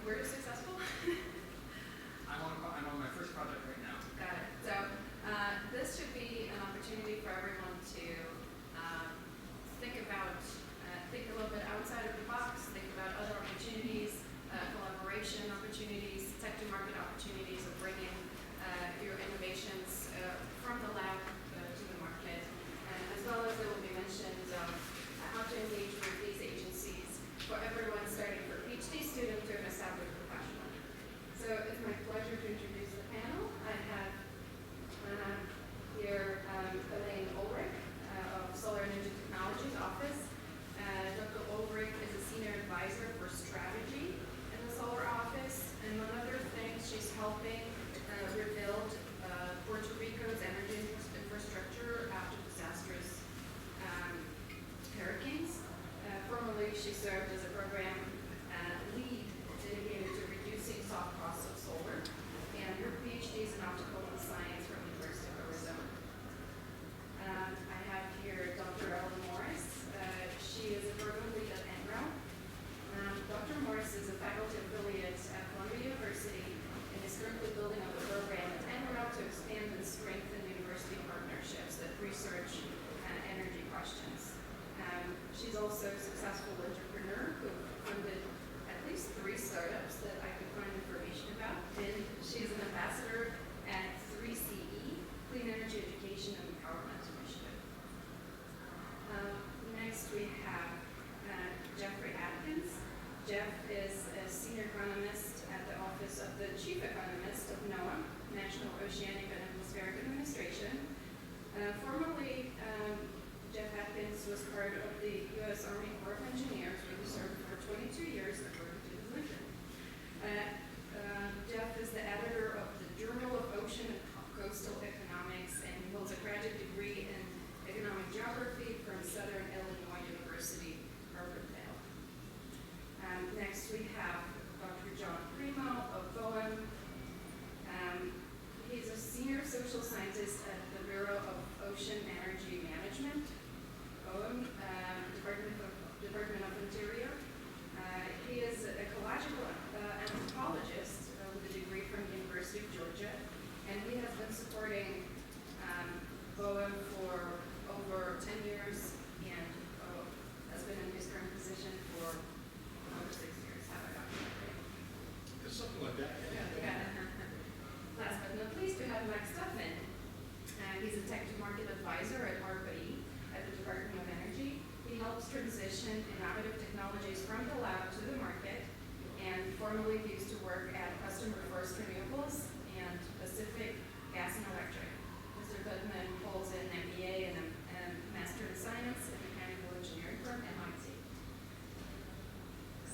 Were you successful? I'm on my first project right now. Got it. So this should be an opportunity for everyone to think a little bit outside of the box, think about other opportunities, collaboration opportunities, tech-to-market opportunities of bringing your innovations from the lab to the market, as well as there will be mentions of how to engage with these agencies for everyone starting from PhD student to an established professional. So it's my pleasure to introduce the panel. I have here Elaine Ulrich of Solar Energy Technologies Office. Dr. Ulrich is a senior advisor for strategy in the solar office, and among other things, she's helping rebuild Puerto Rico's energy infrastructure after disastrous hurricanes. Formerly, she served as a program lead dedicated to reducing soft costs of solar, and her PhD is in optical science from the University of Arizona. I have here Dr. Ellen Morris. She is a program lead at NREL. Dr. Morris is a faculty affiliate at Columbia University and is currently building up a program at NREL to expand and strengthen university partnerships that research energy questions. She's also a successful entrepreneur who funded at least 3 startups that I could find information about. And she's an ambassador at 3CE, Clean Energy Education and Empowerment Initiative. Next we have Jeffrey Atkins. Jeff is a senior economist at the office of the chief economist of NOAA, National Oceanic and Atmospheric Administration. Formerly, Jeff Atkins was part of the U.S. Army Corps of Engineers, where he served for 22 years according to his LinkedIn. Jeff is the editor of the Journal of Ocean and Coastal Economics, and he holds a graduate degree in economic geography from Southern Illinois University, Urbandale. Next we have Dr. John Primo of Boehm. He's a senior social scientist at the Bureau of Ocean Energy Management, Boehm, Department of Interior. He is an ecological anthropologist with a degree from the University of Georgia, and he has been supporting Boehm for over 10 years and has been in his current position for over 6 years. How about that? It's something like that. Yeah. Last but not least, we have Max Duffman. He's a tech-to-market advisor at ARPA-E at the Department of Energy. He helps transition innovative technologies from the lab to the market, and formerly he used to work at Customer First Renewables and Pacific Gas and Electric. Mr. Duffman holds an MBA and a Master in Science in Mechanical Engineering from MIT.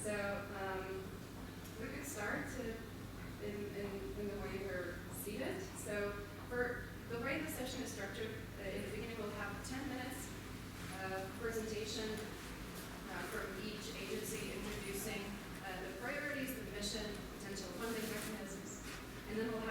So we could start in the way we're seated. So for the way the session is structured, in the beginning we'll have 10 minutes presentation from each agency introducing the priorities, the mission, potential funding mechanisms, and then we'll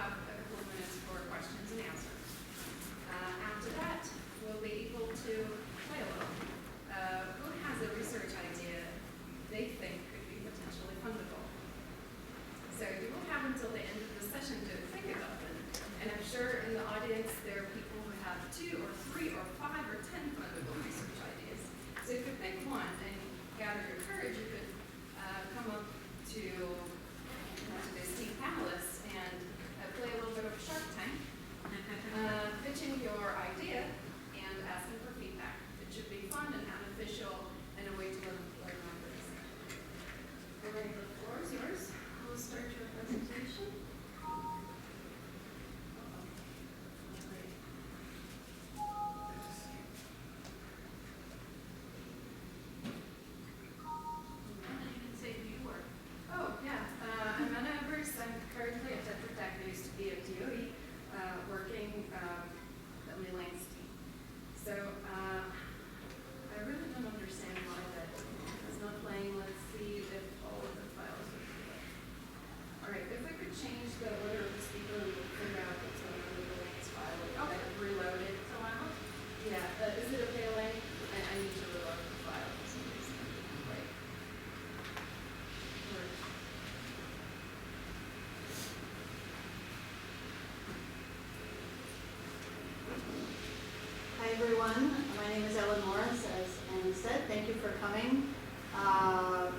everyone. My name is Ellen Morris, as Anna said. Thank you for coming. I'm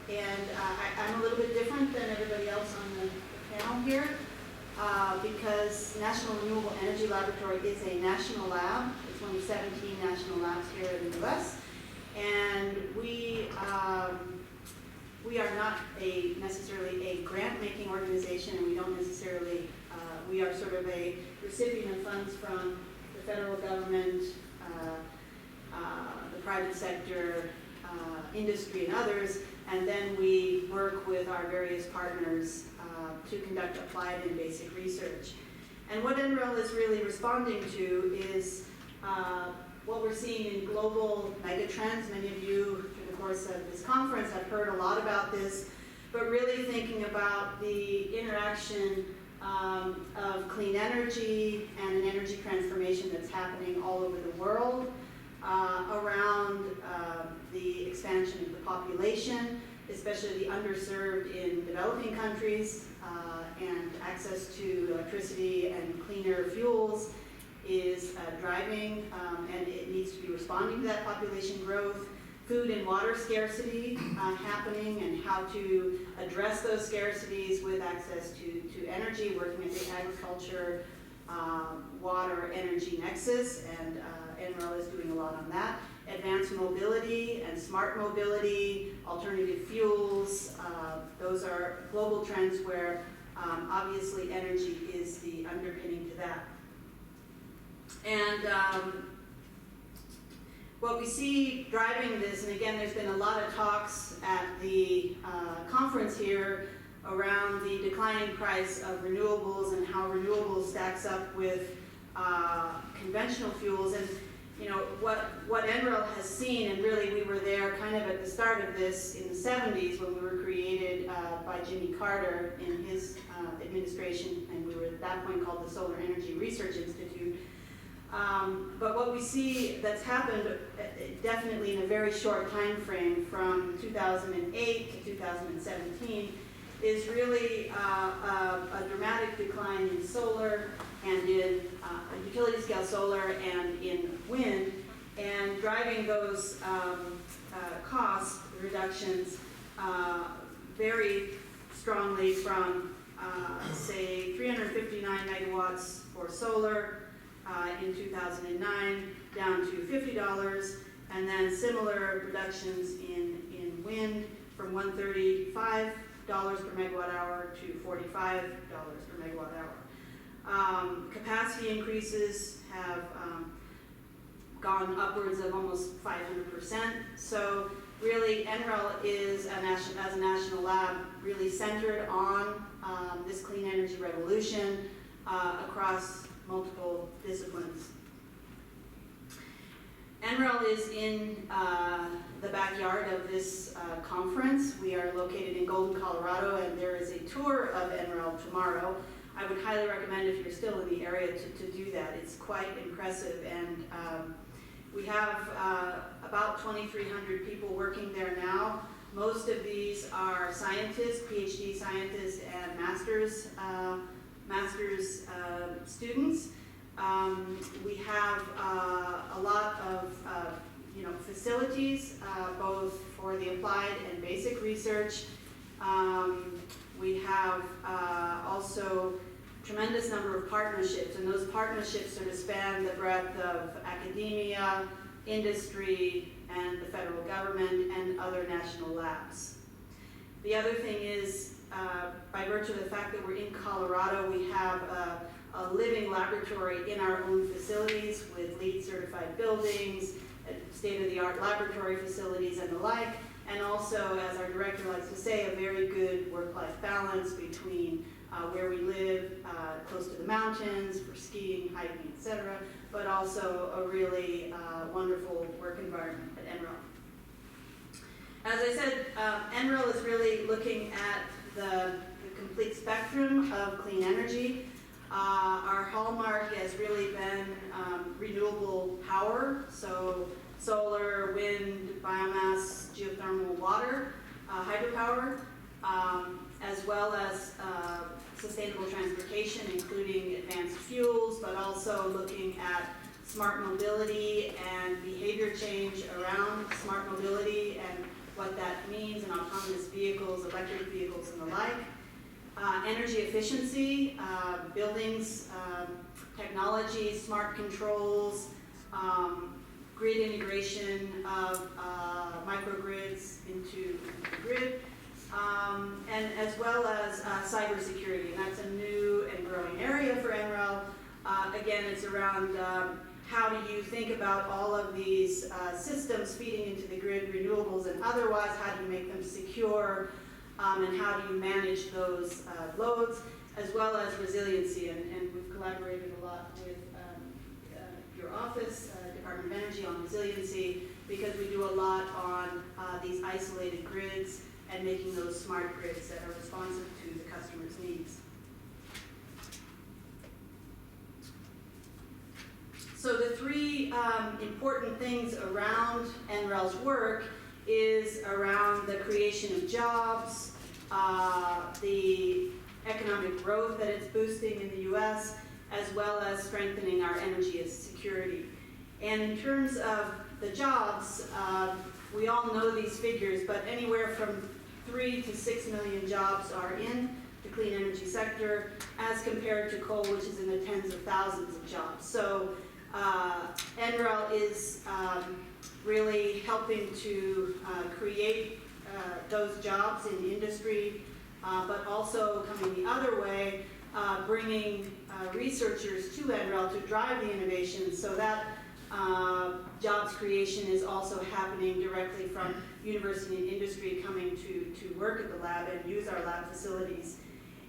a little bit different than everybody else on the panel here because National Renewable Energy Laboratory is a national lab. It's one of 17 national labs here in the U.S. And we are not necessarily a grant-making organization, and we don't necessarily, we are sort of a recipient of funds from the federal government, the private sector, industry, and others, and then we work with our various partners to conduct applied and basic research. And what NREL is really responding to is what we're seeing in global megatrends. Many of you, through the course of this conference, have heard a lot about this, but really thinking about the interaction of clean energy and an energy transformation that's happening all over the world around the expansion of the population, especially the underserved in developing countries, and access to electricity and cleaner fuels is driving, and it needs to be responding to that population growth. Food and water scarcity happening, and how to address those scarcities with access to energy, working at the agriculture, water, energy nexus, and NREL is doing a lot on that. Advanced mobility and smart mobility, alternative fuels, those are global trends where obviously energy is the underpinning to that. And what we see driving this, and again, there's been a lot of talks at the conference here around the declining price of renewables and how renewables stacks up with conventional fuels. And you know, what NREL has seen, and really we were there kind of at the start of this in the 70s when we were created by Jimmy Carter in his administration, and we were at that point called the Solar Energy Research Institute. But what we see that's happened definitely in a very short time frame from 2008 to 2017 is really a dramatic decline in solar and in utility scale solar and in wind, and driving those cost reductions very strongly from say 359 megawatts for solar in 2009 down to $50, and then similar reductions in wind from $135 per megawatt hour to $45 per megawatt hour. Capacity increases have gone upwards of almost 500%. So really NREL is as a national lab really centered on this clean energy revolution across multiple disciplines. NREL is in the backyard of this conference. We are located in Golden, Colorado, and there is a tour of NREL tomorrow. I would highly recommend, if you're still in the area, to do that. It's quite impressive, and we have about 2,300 people working there now. Most of these are scientists, PhD scientists, and master's students. We have a lot of facilities, both for the applied and basic research. We have also tremendous number of partnerships, and those partnerships sort of span the breadth of academia, industry, and the federal government, and other national labs. The other thing is, by virtue of the fact that we're in Colorado, we have a living laboratory in our own facilities with LEED certified buildings, state-of-the-art laboratory facilities and the like, and also, as our director likes to say, a very good work-life balance between where we live, close to the mountains for skiing, hiking, etc., but also a really wonderful work environment at NREL. As I said, NREL is really looking at the complete spectrum of clean energy. Our hallmark has really been renewable power, so solar, wind, biomass, geothermal, water, hydropower, as well as sustainable transportation, including advanced fuels, but also looking at smart mobility and behavior change around smart mobility and what that means in autonomous vehicles, electric vehicles, and the like. Energy efficiency, buildings, technology, smart controls, grid integration of microgrids into the grid, and as well as cybersecurity, and that's a new and growing area for NREL. Again, it's around how do you think about all of these systems feeding into the grid, renewables and otherwise, how do you make them secure, and how do you manage those loads, as well as resiliency, and we've collaborated a lot with your office, Department of Energy, on resiliency, because we do a lot on these isolated grids and making those smart grids that are responsive to the customer's needs. So the three important things around NREL's work is around the creation of jobs, the economic growth that it's boosting in the U.S., as well as strengthening our energy security. And in terms of the jobs, we all know these figures, but anywhere from 3 to 6 million jobs are in the clean energy sector, as compared to coal, which is in the tens of thousands of jobs. So NREL is really helping to create those jobs in industry, but also coming the other way, bringing researchers to NREL to drive the innovation, so that jobs creation is also happening directly from university and industry coming to work at the lab and use our lab facilities.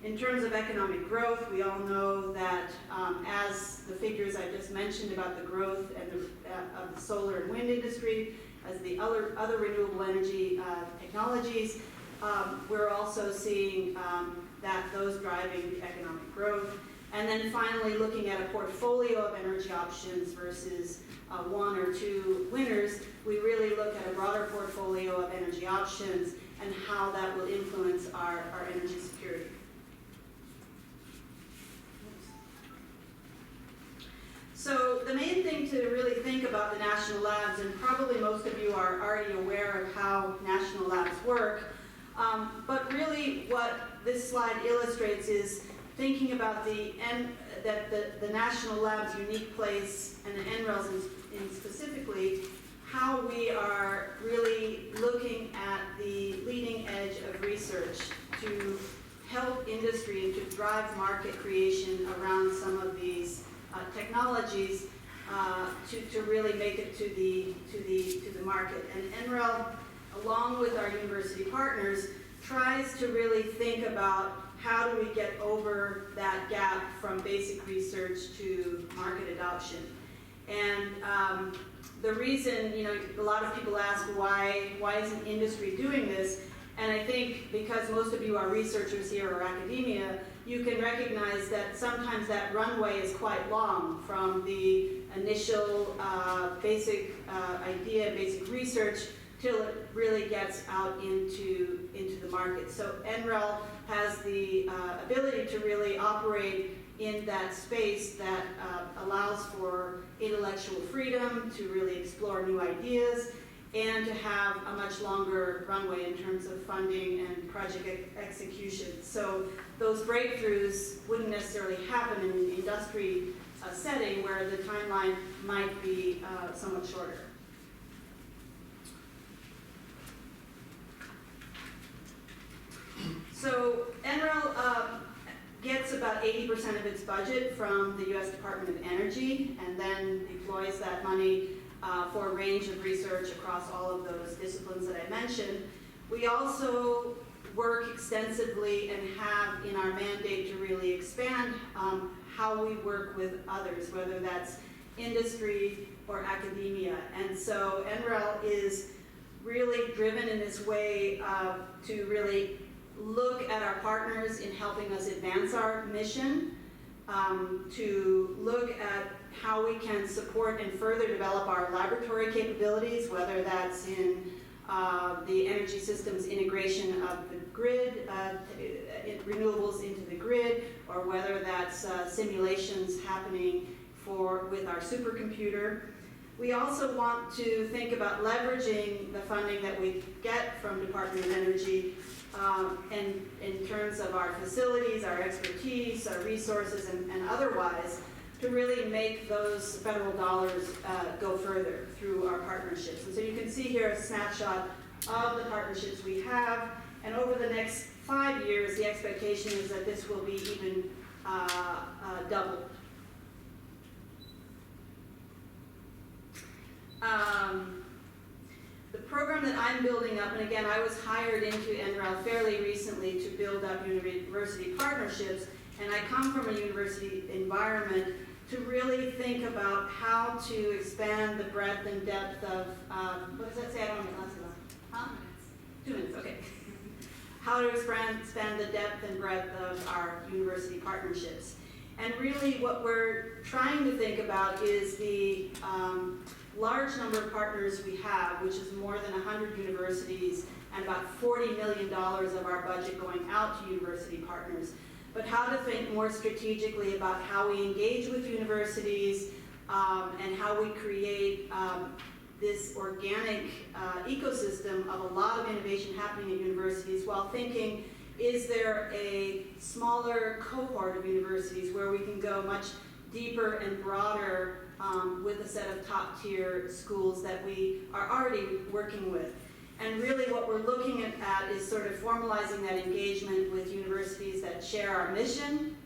In terms of economic growth, we all know that as the figures I just mentioned about the growth and of the solar and wind industry, as the other renewable energy technologies, we're also seeing that those driving the economic growth. And then finally, looking at a portfolio of energy options versus one or two winners, we really look at a broader portfolio of energy options and how that will influence our energy security. So the main thing to really think about the national labs, and probably most of you are already aware of how national labs work, but really what this slide illustrates is thinking about the national lab's unique place, and the NREL's in specifically, how we are really looking at the leading edge of research to help industry and to drive market creation around some of these technologies to really make it to the market. And NREL, along with our university partners, tries to really think about how do we get over that gap from basic research to market adoption. And the reason, a lot of people ask why isn't industry doing this? And I think because most of you are researchers here or academia, you can recognize that sometimes that runway is quite long from the initial basic idea, basic research, till it really gets out into the market. So NREL has the ability to really operate in that space that allows for intellectual freedom to really explore new ideas and to have a much longer runway in terms of funding and project execution. So those breakthroughs wouldn't necessarily happen in an industry setting where the timeline might be somewhat shorter. So NREL gets about 80% of its budget from the U.S. Department of Energy, and then deploys that money for a range of research across all of those disciplines that I mentioned. We also work extensively and have in our mandate to really expand how we work with others, whether that's industry or academia. And so NREL is really driven in this way to really look at our partners in helping us advance our mission, to look at how we can support and further develop our laboratory capabilities, whether that's in the energy systems integration of the grid, renewables into the grid, or whether that's simulations happening with our supercomputer. We also want to think about leveraging the funding that we get from Department of Energy in terms of our facilities, our expertise, our resources, and otherwise, to really make those federal dollars go further through our partnerships. And so you can see here a snapshot of the partnerships we have, and over the next 5 years, the expectation is that this will be even doubled. The program that I'm building up, and again, I was hired into NREL fairly recently to build up university partnerships, and I come from a university environment to really think about how to expand the breadth and depth of, what does that say? I don't have glasses on. Huh? 2 minutes, okay. How to expand the depth and breadth of our university partnerships. And really what we're trying to think about is the large number of partners we have, which is more than 100 universities and about $40 million of our budget going out to university partners. But how to think more strategically about how we engage with universities and how we create this organic ecosystem of a lot of innovation happening at universities, while thinking, is there a smaller cohort of universities where we can go much deeper and broader with a set of top-tier schools that we are already working with. And really what we're looking at is sort of formalizing that engagement with universities that share our mission,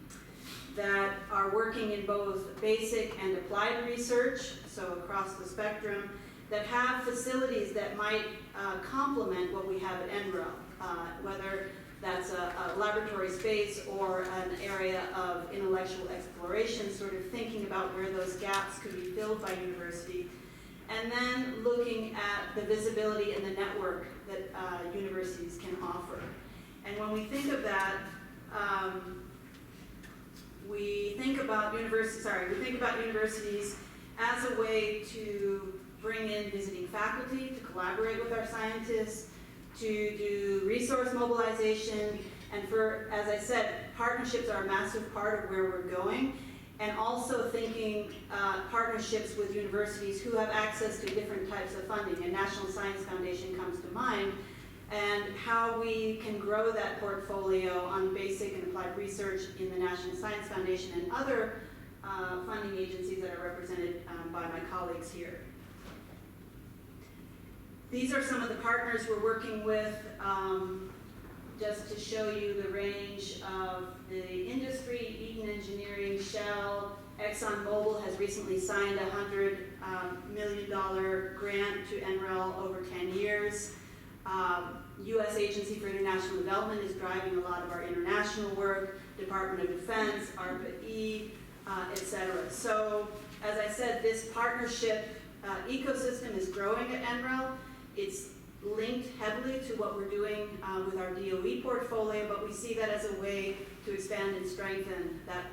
that are working in both basic and applied research, so across the spectrum, that have facilities that might complement what we have at NREL, whether that's a laboratory space or an area of intellectual exploration, sort of thinking about where those gaps could be filled by university. And then looking at the visibility and the network that universities can offer. And when we think of that, we think about universities as a way to bring in visiting faculty, to collaborate with our scientists, to do resource mobilization, and for, as I said, partnerships are a massive part of where we're going. And also thinking partnerships with universities who have access to different types of funding. And National Science Foundation comes to mind, and how we can grow that portfolio on basic and applied research in the National Science Foundation and other funding agencies that are represented by my colleagues here. These are some of the partners we're working with. Just to show you the range of the industry, Eaton Engineering, Shell, ExxonMobil has recently signed a $100 million grant to NREL over 10 years. U.S. Agency for International Development is driving a lot of our international work, Department of Defense, ARPA-E, etc. So, as I said, this partnership ecosystem is growing at NREL. It's linked heavily to what we're doing with our DOE portfolio, but we see that as a way to expand and strengthen that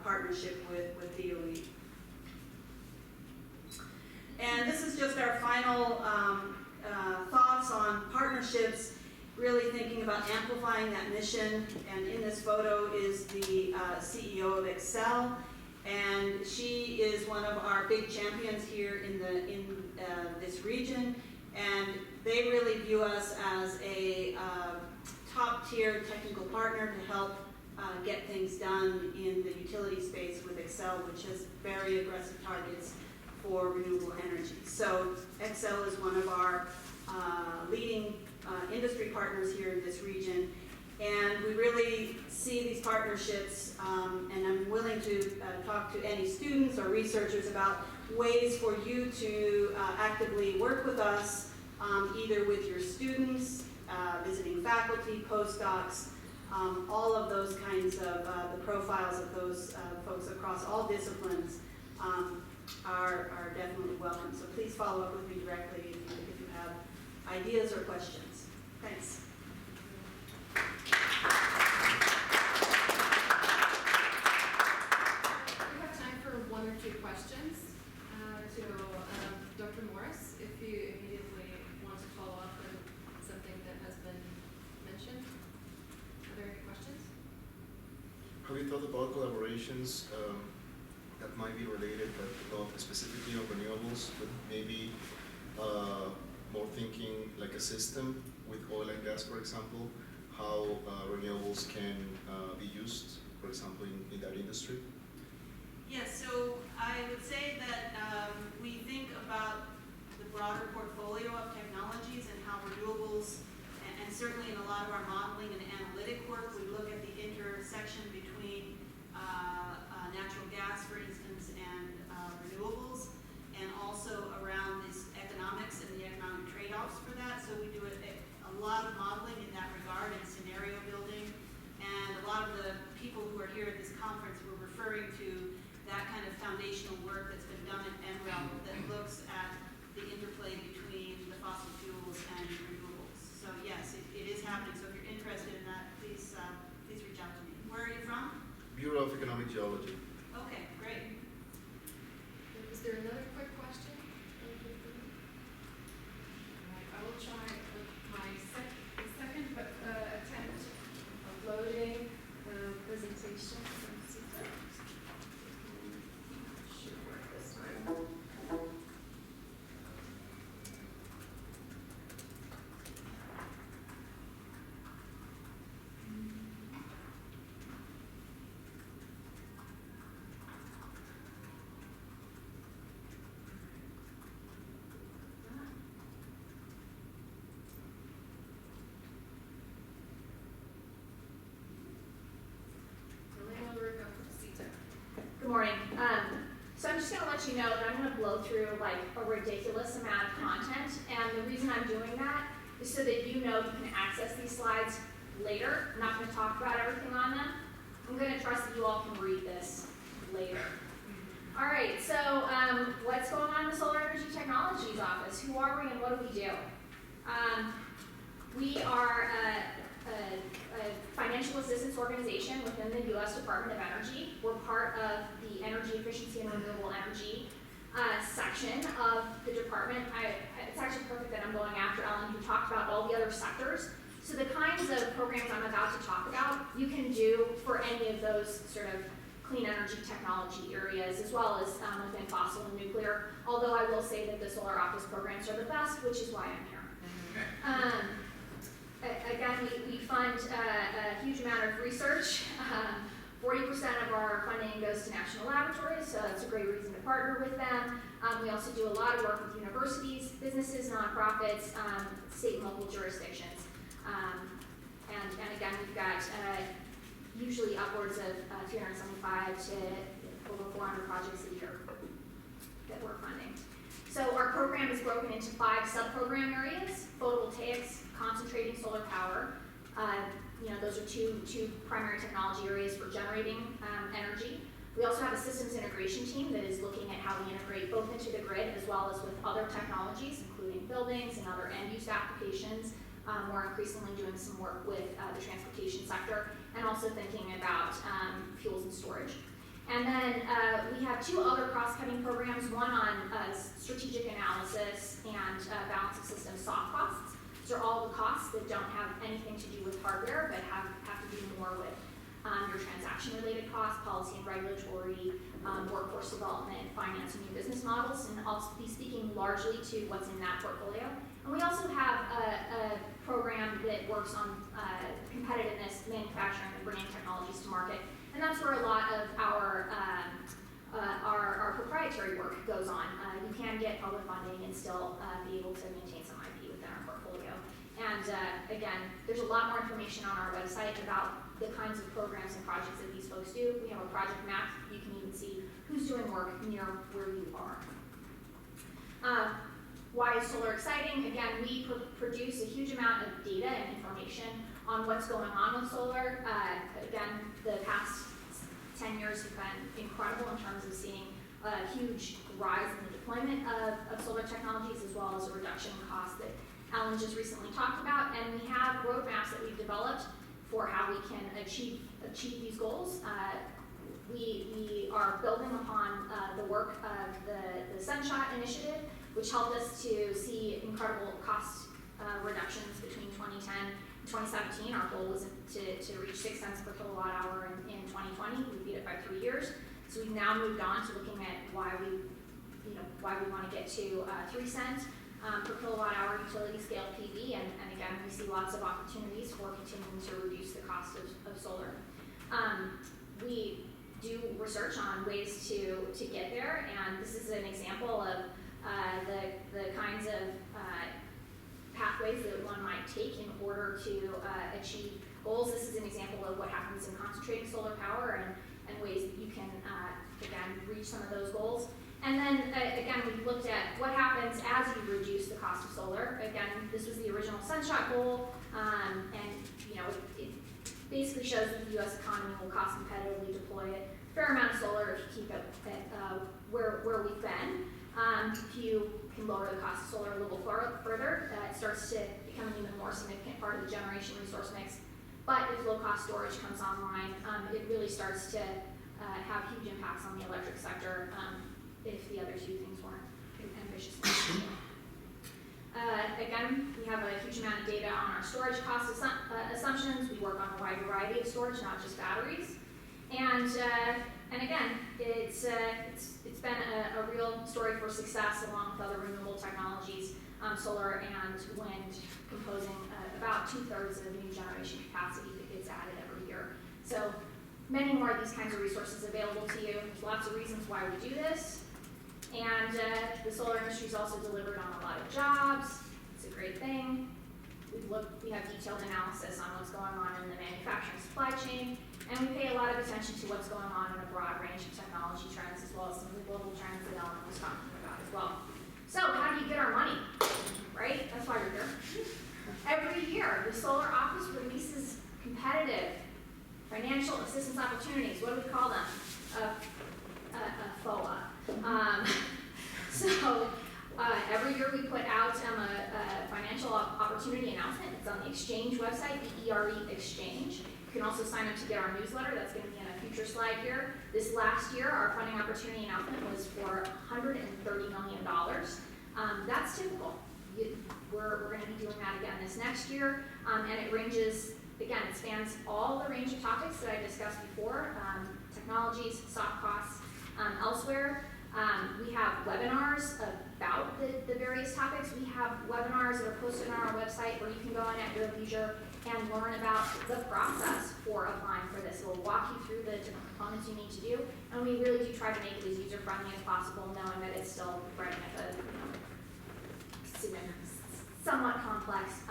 partnership with DOE. And this is just our final thoughts on partnerships, really thinking about amplifying that mission. And in this photo is the CEO of Excel, and she is one of our big champions here in this region. And they really view us as a top-tier technical partner to help get things done in the utility space with Excel, which has very aggressive targets for renewable energy. So Excel is one of our leading industry partners here in this region. And we really see these partnerships, and I'm willing to talk to any students or researchers about ways for you to actively work with us, either with your students, visiting faculty, postdocs, all of those kinds of the profiles of those folks across all disciplines are definitely welcome. So please follow up with me directly if you have ideas or questions. Thanks. We have time for 1 or 2 questions to Dr. Morris, if you immediately want to follow up on something that has been mentioned. Are there any questions? Have you thought about collaborations that might be related, but specifically on renewables, but maybe more thinking like a system with oil and gas, for example, how renewables can be used, for example, in that industry? Yes, so I would say that we think about the broader portfolio of technologies and how renewables, and certainly in a lot of our modeling and analytic work, we look at the intersection between natural gas, for instance, and renewables, and also around this economics and the economic trade-offs for that. So we do a lot of modeling in that regard and scenario building, and a lot of the people who are here at this conference were referring to that kind of foundational work that's been done at NREL that looks at the interplay between the fossil fuels and renewables. So yes, it is happening. So if you're interested in that, please reach out to me. Where are you from? Bureau of Economic Geology. Okay, great. Is there another quick question? Alright, I will try my second attempt of loading the presentation from Tetra. Should work this way. Good morning. So I'm just going to let you know that I'm going to blow through like a ridiculous amount of content, and the reason I'm doing that is so that you know you can access these slides later. I'm not going to talk about everything on them. I'm going to trust that you all can read this later. All right, so what's going on in the Solar Energy Technologies Office? Who are we and what do we do? We are a financial assistance organization within the U.S. Department of Energy. We're part of the Energy Efficiency and Renewable Energy section of the department. It's actually perfect that I'm going after Ellen, who talked about all the other sectors. So the kinds of programs I'm about to talk about, you can do for any of those sort of clean energy technology areas, as well as within fossil and nuclear, although I will say that the Solar Office programs are the best, which is why I'm here. Again, we fund a huge amount of research. 40% of our funding goes to national laboratories, so that's a great reason to partner with them. We also do a lot of work with universities, businesses, nonprofits, state and local jurisdictions. And again, we've got usually upwards of 375 to over 400 projects a year that we're funding. So our program is broken into 5 sub-program areas: photovoltaics, concentrating solar power. Those are two primary technology areas for generating energy. We also have a systems integration team that is looking at how we integrate both into the grid as well as with other technologies, including buildings and other end-use applications. We're increasingly doing some work with the transportation sector and also thinking about fuels and storage. And then we have 2 other cross-cutting programs, one on strategic analysis and balance of system soft costs. These are all the costs that don't have anything to do with hardware, but have to do more with your transaction-related costs, policy and regulatory, workforce development, finance, and new business models. And I'll be speaking largely to what's in that portfolio. And we also have a program that works on competitiveness, manufacturing, and bringing technologies to market. And that's where a lot of our proprietary work goes on. You can get public funding and still be able to maintain some IP within our portfolio. And again, there's a lot more information on our website about the kinds of programs and projects that these folks do. We have a project map. You can even see who's doing work near where you are. Why is solar exciting? Again, we produce a huge amount of data and information on what's going on with solar. Again, the past 10 years have been incredible in terms of seeing a huge rise in the deployment of solar technologies, as well as a reduction in cost that Alan just recently talked about. And we have roadmaps that we've developed for how we can achieve these goals. We are building upon the work of the Sunshot Initiative, which helped us to see incredible cost reductions between 2010 and 2017. Our goal was to reach 6 cents per kilowatt hour in 2020. We beat it by 3 years. So we've now moved on to looking at why we want to get to 3 cents per kilowatt hour utility scale PV, and again, we see lots of opportunities for continuing to reduce the cost of solar. We do research on ways to get there, and this is an example of the kinds of pathways that one might take in order to achieve goals. This is an example of what happens in concentrating solar power and ways that you can, again, reach some of those goals. And then, again, we looked at what happens as you reduce the cost of solar. Again, this was the original Sunshot goal, and it basically shows that the U.S. economy will cost competitively deploy a fair amount of solar if you keep it at where we've been. If you can lower the cost of solar a little further, it starts to become an even more significant part of the generation resource mix. But if low-cost storage comes online, it really starts to have huge impacts on the electric sector if the other two things weren't ambitious enough. Again, we have a huge amount of data on our storage cost assumptions. We work on a wide variety of storage, not just batteries. And again, it's been a real story for success along with other renewable technologies, solar and wind composing about 2/3 of new generation capacity that gets added every year. So many more of these kinds of resources available to you. There's lots of reasons why we do this. And the solar industry's also delivered on a lot of jobs. It's a great thing. We have detailed analysis on what's going on in the manufacturing supply chain, and we pay a lot of attention to what's going on in a broad range of technology trends, as well as some of the global trends that Ellen was talking about as well. So how do you get our money, right? That's why you're here. Every year, the Solar Office releases competitive financial assistance opportunities. What do we call them? FOA. Every year we put out a financial opportunity announcement. It's on the Exchange website, the ERE Exchange. You can also sign up to get our newsletter. That's going to be in a future slide here. This last year, our funding opportunity announcement was for $130 million. That's typical. We're going to be doing that again this next year, and it ranges, again, it spans all the range of topics that I discussed before, technologies, soft costs, elsewhere. We have webinars about the various topics. We have webinars that are posted on our website where you can go in at your leisure and learn about the process for applying for this. We'll walk you through the different components you need to do, and we really do try to make it as user-friendly as possible, knowing that it's still writing at the somewhat complex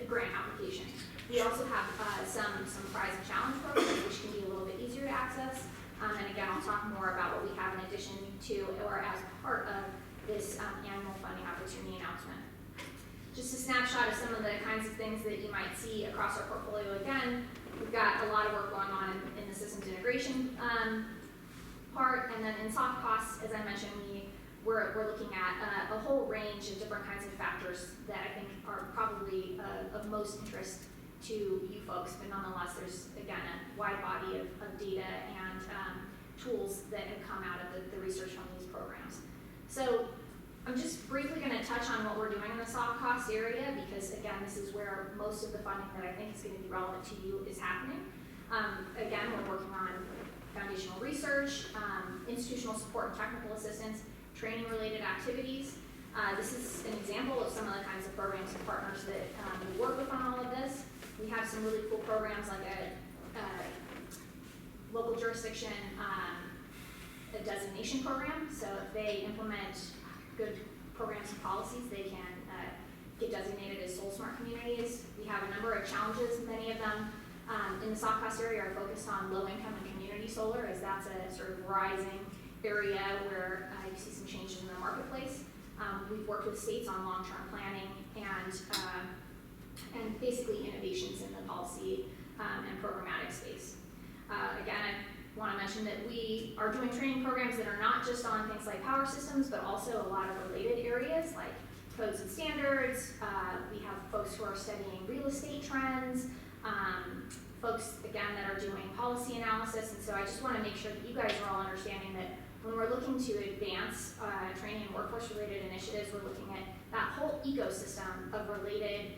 grant application. We also have some prize and challenge programs, which can be a little bit easier to access. And again, I'll talk more about what we have in addition to or as part of this annual funding opportunity announcement. Just a snapshot of some of the kinds of things that you might see across our portfolio. Again, we've got a lot of work going on in the systems integration part, and then in soft costs, as I mentioned, we're looking at a whole range of different kinds of factors that I think are probably of most interest to you folks, but nonetheless, there's, again, a wide body of data and tools that have come out of the research from these programs. So I'm just briefly going to touch on what we're doing in the soft cost area, because, again, this is where most of the funding that I think is going to be relevant to you is happening. Again, we're working on foundational research, institutional support and technical assistance, training-related activities. This is an example of some of the kinds of programs and partners that we work with on all of this. We have some really cool programs like a local jurisdiction a designation program. So if they implement good programs and policies, they can get designated as soul smart communities. We have a number of challenges. Many of them in the soft cost area are focused on low income and community solar, as that's a sort of rising area where you see some changes in the marketplace. We've worked with states on long-term planning and basically innovations in the policy and programmatic space. Again, I want to mention that we are doing training programs that are not just on things like power systems, but also a lot of related areas like codes and standards. We have folks who are studying real estate trends, folks, again, that are doing policy analysis. And so I just want to make sure that you guys are all understanding that when we're looking to advance training and workforce-related initiatives, we're looking at that whole ecosystem of related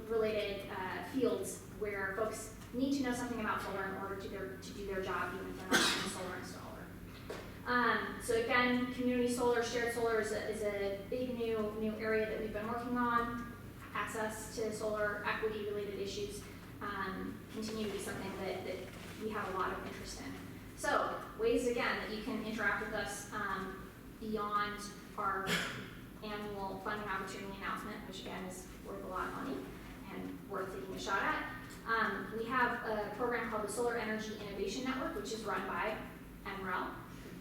related fields where folks need to know something about solar in order to do their job, even if they're not a solar installer. So again, community solar, shared solar is a big new area that we've been working on. Access to solar, equity related issues continue to be something that we have a lot of interest in. So ways again that you can interact with us beyond our annual funding opportunity announcement, which again is worth a lot of money and worth taking a shot at. We have a program called the Solar Energy Innovation Network, which is run by NREL.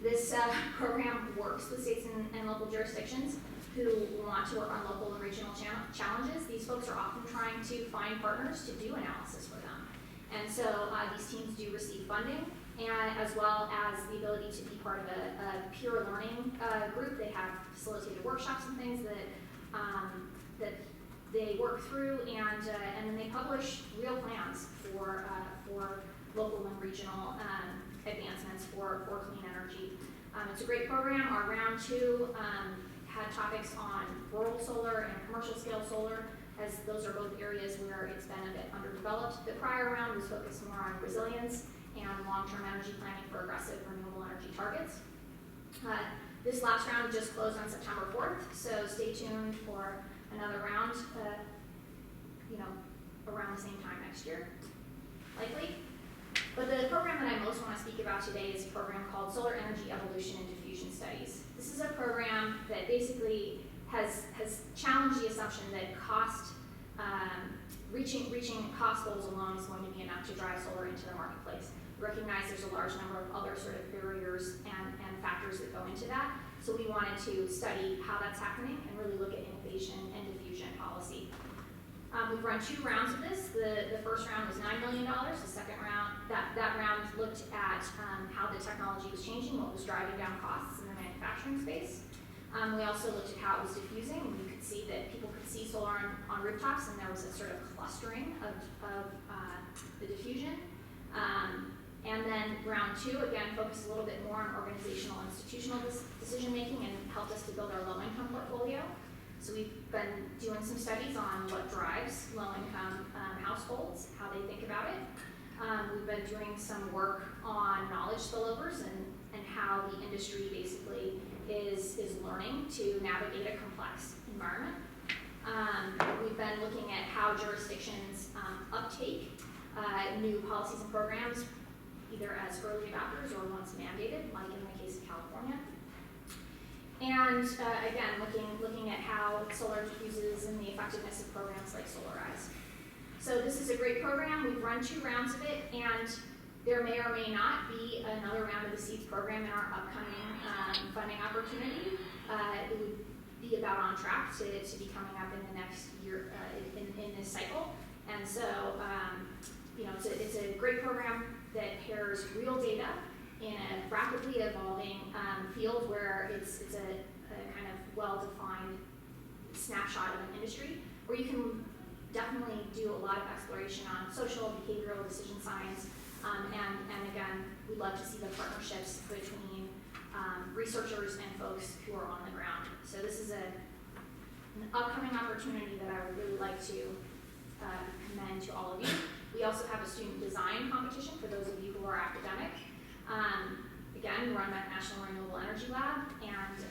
This program works with states and local jurisdictions who want to work on local and regional challenges. These folks are often trying to find partners to do analysis for them. And so these teams do receive funding, and as well as the ability to be part of a peer learning group. They have facilitated workshops and things that they work through, and then they publish real plans for local and regional advancements for clean energy. It's a great program. Our round 2 had topics on rural solar and commercial scale solar, as those are both areas where it's been a bit underdeveloped. The prior round was focused more on resilience and long-term energy planning for aggressive renewable energy targets. This last round just closed on September 4th, so stay tuned for another round, around the same time next year, likely. But the program that I most want to speak about today is a program called Solar Energy Evolution and Diffusion Studies. This is a program that basically has challenged the assumption that reaching cost goals alone is going to be enough to drive solar into the marketplace. Recognize there's a large number of other sort of barriers and factors that go into that. So we wanted to study how that's happening and really look at innovation and diffusion policy. We've run 2 rounds of this. The first round was $9 million. The second round, that round looked at how the technology was changing, what was driving down costs in the manufacturing space. We also looked at how it was diffusing, and you could see that people could see solar on rooftops, and there was a sort of clustering of the diffusion. And then round 2, again, focused a little bit more on organizational and institutional decision making and helped us to build our low-income portfolio. So we've been doing some studies on what drives low-income households, how they think about it. We've been doing some work on knowledge spillovers and how the industry basically is learning to navigate a complex environment. We've been looking at how jurisdictions uptake new policies and programs, either as early adopters or once mandated, like in the case of California. And again, looking at how solar diffuses and the effectiveness of programs like Solarize. So this is a great program. We've run 2 rounds of it, and there may or may not be another round of the SEEDS program in our upcoming funding opportunity. It would be about on track to be coming up in the next year in this cycle. And so, it's a great program that pairs real data in a rapidly evolving field where it's a kind of well-defined snapshot of an industry, where you can definitely do a lot of exploration on social, behavioral, decision science, and again, we'd love to see the partnerships between researchers and folks who are on the ground. So this is an upcoming opportunity that I would really like to commend to all of you. We also have a student design competition for those of you who are academic. Again, run by the National Renewable Energy Lab, and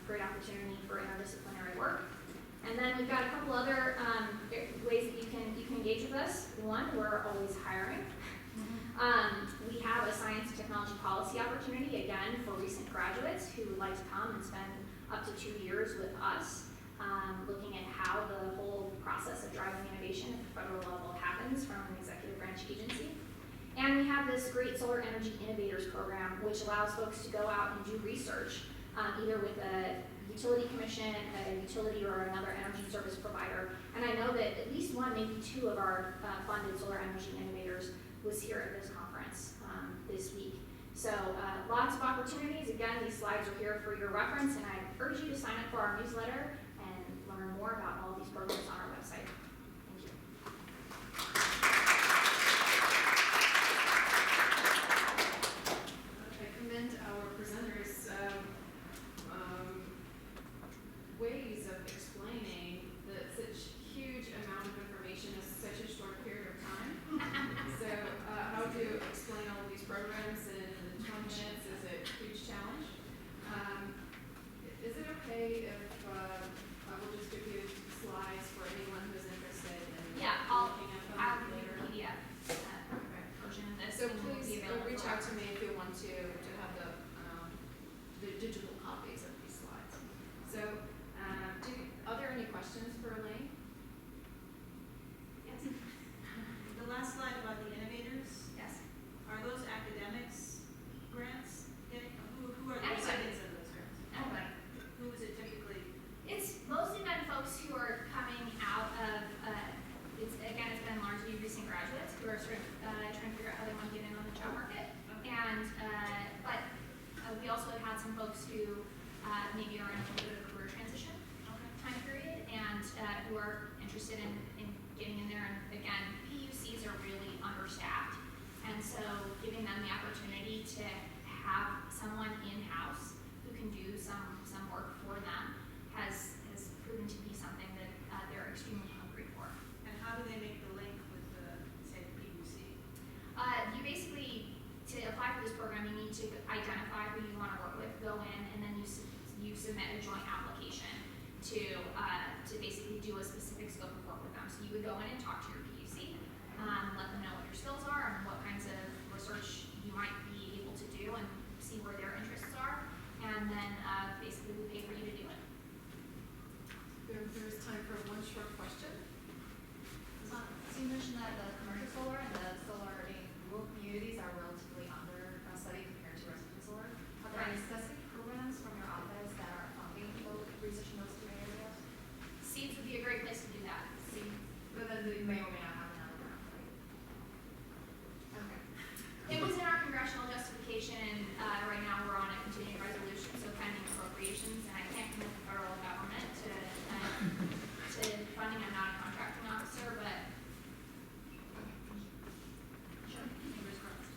great opportunity for interdisciplinary work. And then we've got a couple other ways that you can engage with us. One, we're always hiring. We have a science and technology policy opportunity, again, for recent graduates who would like to come and spend up to 2 years with us, looking at how the whole process of driving innovation at the federal level happens from an executive branch agency. And we have this great Solar Energy Innovators program, which allows folks to go out and do research, either with a utility commission, a utility, or another energy service provider. And I know that at least 1, maybe 2 of our funded Solar Energy Innovators was here at this conference this week. So lots of opportunities. Again, these slides are here for your reference, and I urge you to sign up for our newsletter and learn more about all of these programs on our website. Thank you. I commend our presenters' ways of explaining such huge amount of information trying to figure out how they want to get in on the job market. And, we also have had some folks who maybe are in a little bit of a career transition time period and who are interested in getting in there. And again, PUCs are really understaffed. And so giving them the opportunity to have someone in-house who can do some work for them has proven to be something that they're extremely hungry for. And how do they make the link with the, say, the PUC? You basically, to apply for this program, you need to identify who you want to work with, go in, and then you submit a joint application to basically do a specific scope of work with them. So you would go in and talk to your PUC, let them know what your skills are and what kinds of research you might be able to do and see where their interests are, and then basically we pay for you to do it. There's time for one short question. So you mentioned that the commercial solar and the solar in rural communities are relatively under studied compared to residential solar. Are there any specific programs from your office that are funding research in those two areas? Seeds would be a great place to do that. But then they may or may not have another round, right? Okay. It was in our congressional justification, and right now we're on a continuing resolution, so pending appropriations, and I can't commit the federal government to funding. I'm not a contracting officer, but Sure. Fingers crossed.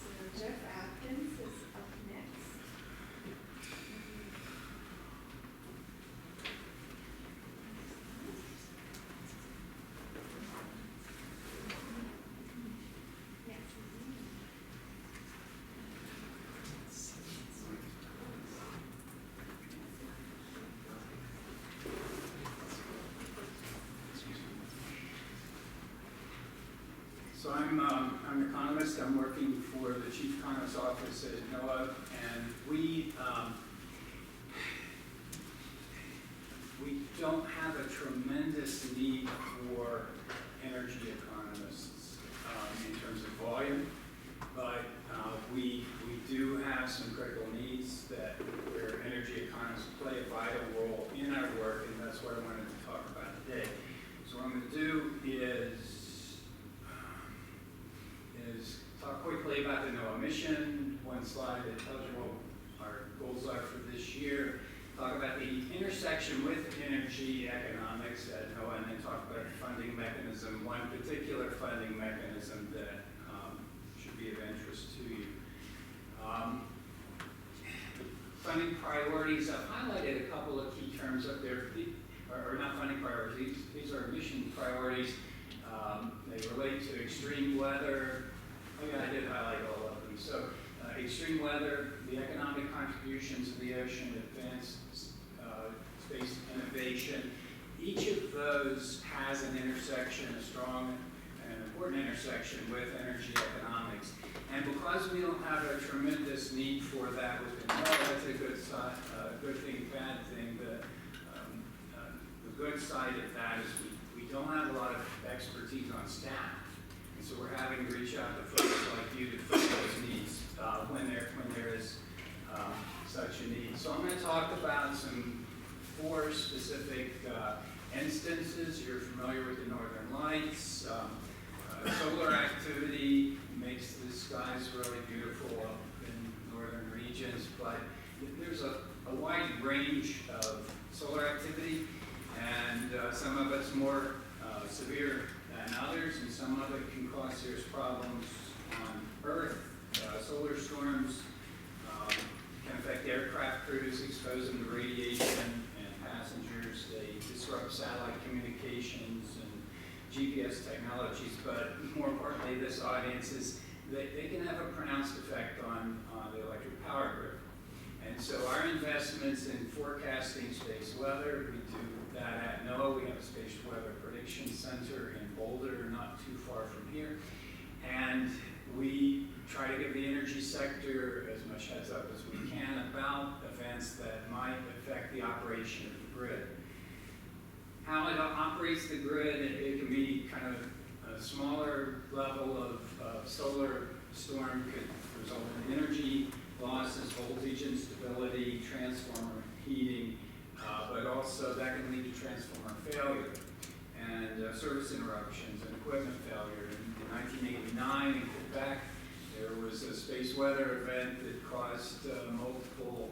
So Jeff Atkins is up next. So I'm an economist. I'm working for the Chief Economist's Office at NOAA, and we don't have a tremendous need for energy economists in terms of volume, but we do have some critical needs where energy economists play a vital role in our work, and that's what I wanted to talk about today. So what I'm going to do is talk quickly about the NOAA mission, one slide that tells you what our goals are for this year, talk about the intersection with energy economics at NOAA, and then talk about the funding mechanism, one particular funding mechanism that should be of interest to you. Funding priorities, I've highlighted a couple of key terms up there, or not funding priorities, these are mission priorities. They relate to extreme weather. Oh yeah, I did highlight all of them. So extreme weather, the economic contributions of the ocean, advanced space innovation. Each of those has an intersection, a strong and important intersection with energy economics. And because we don't have a tremendous need for that within NOAA, that's a good thing, bad thing. The good side of that is we don't have a lot of expertise on staff. And so we're having to reach out to folks like you to fill those needs when there is such a need. So I'm going to talk about some 4 specific instances. You're familiar with the Northern Lights. Solar activity makes the skies really beautiful up in northern regions, but there's a wide range of solar activity, and some of it's more severe than others, and some of it can cause serious problems on Earth. Solar storms can affect aircraft crews, expose them to radiation and passengers. They disrupt satellite communications and GPS technologies, but more importantly, this audience is they can have a pronounced effect on the electric power grid. And so our investments in forecasting space weather, we do that at NOAA. We have a space weather prediction center in Boulder, not too far from here. And we try to give the energy sector as much heads up as we can about events that might affect the operation of the grid. How it operates the grid, it can be kind of a smaller level of solar storm could result in energy losses, voltage instability, transformer heating, but also that can lead to transformer failure, and service interruptions and equipment failure. In 1989 in Quebec, there was a space weather event that caused multiple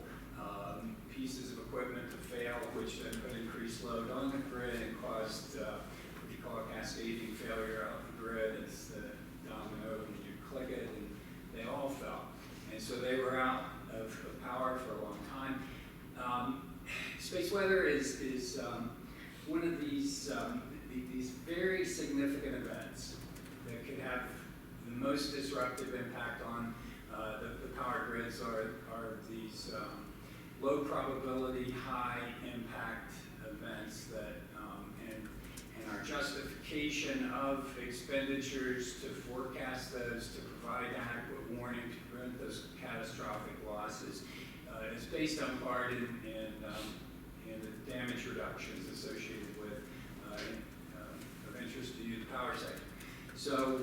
pieces of equipment to fail, which then put increased load on the grid and caused what you call a cascading failure out the grid. It's the domino, and you click it, and they all fell. And so they were out of power for a long time. Space weather is one of these very significant events that could have the most disruptive impact on the power grids are these low probability, high impact events that, and our justification of expenditures to forecast those, to provide adequate warning, to prevent those catastrophic losses, is based on part in the damage reductions associated with of interest to you, the power sector. So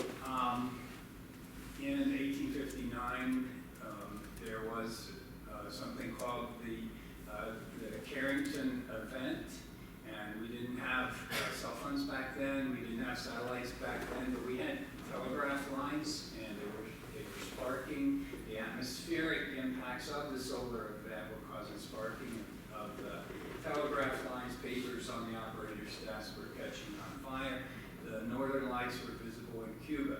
in 1859, there was something called the Carrington event, and we didn't have cell phones back then, we didn't have satellites back then, but we had telegraph lines, and they were sparking. The atmospheric impacts of the solar event were causing sparking of the telegraph lines. Papers on the operator's desk were catching on fire. The northern lights were visible in Cuba.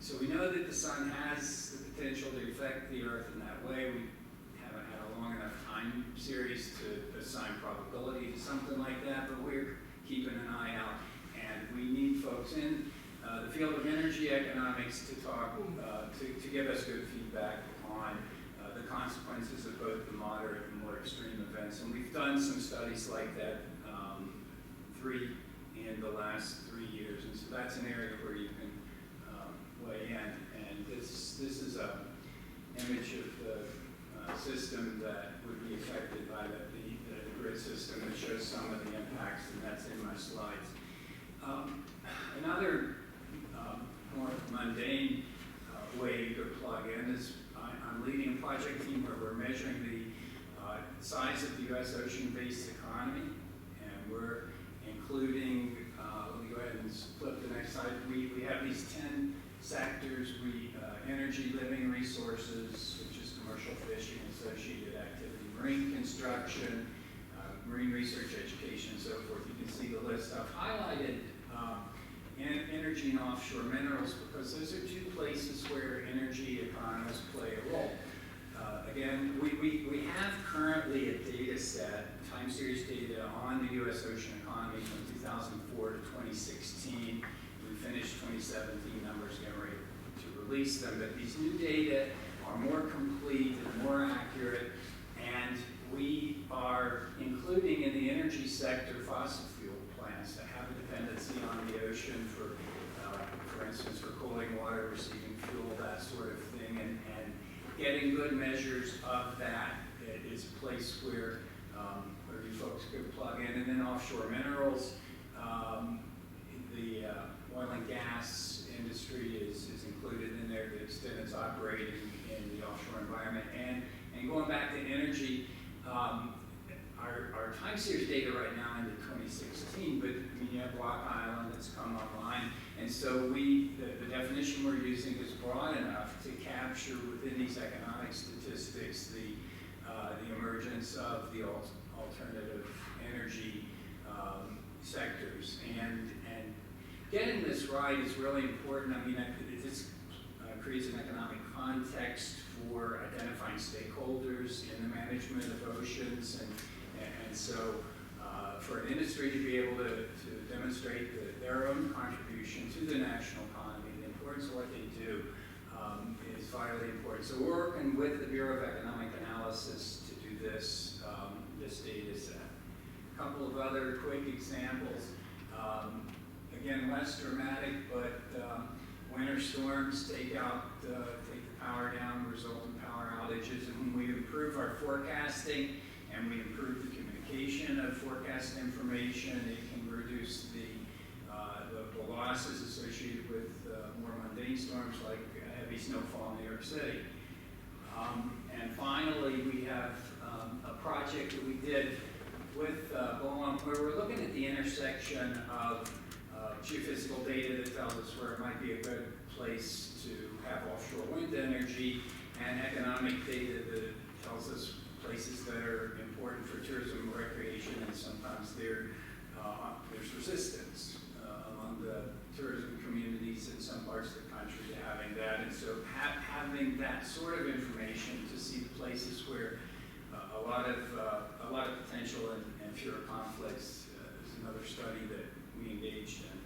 So we know that the sun has the potential to affect the Earth in that way. We haven't had a long enough time series to assign probability to something like that, but we're keeping an eye out. And we need folks in the field of energy economics to talk, to give us good feedback on the consequences of both the moderate and more extreme events. And we've done some studies like that, 3 in the last 3 years. And so that's an area where you can weigh in. And this is an image of the system that would be affected by the grid system that shows some of the impacts, and that's in my slides. Another more mundane way you could plug in is I'm leading a project team where we're measuring the size of the U.S. ocean-based economy, and we're including, let me go ahead and flip the next slide. We have these 10 sectors, energy, living resources, which is commercial fishing, associated activity, marine construction, marine research, education, and so forth. You can see the list. I've highlighted energy and offshore minerals because those are 2 places where energy economists play a role. Again, we have currently a data set, time series data on the U.S. ocean economy from 2004 to 2016. We finished 2017 numbers, getting ready to release them, but these new data are more complete and more accurate, and we are including in the energy sector fossil fuel plants that have a dependency on the ocean for instance, for cooling water, receiving fuel, that sort of thing, and getting good measures of that is a place where you folks could plug in. And then offshore minerals, the oil and gas industry is included in there to the extent it's operating in the offshore environment. And going back to energy, our time series data right now into 2016, but you have Block Island that's come online, and so the definition we're using is broad enough to capture within these economic statistics the emergence of the alternative energy sectors. And getting this right is really important. I mean, this creates an economic context for identifying stakeholders in the management of oceans, and so for an industry to be able to demonstrate their own contribution to the national economy, the importance of what they do is vitally important. So we're working with the Bureau of Economic Analysis to do this data set. A couple of other quick examples. Again, less dramatic, but winter storms take the power down, result in power outages, and when we improve our forecasting and we improve the communication of forecast information, it can reduce the losses associated with more mundane storms like heavy snowfall in New York City. And finally, we have a project that we did with BOEM, where we're looking at the intersection of geophysical data that tells us where it might be a good place to have offshore wind energy, and economic data that tells us places that are important for tourism, recreation, and sometimes there's resistance among the tourism communities in some parts of the country to having that. And so having that sort of information to see the places where a lot of potential and fewer conflicts is another study that we engaged in.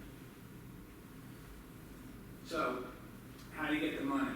So, how do you get the money?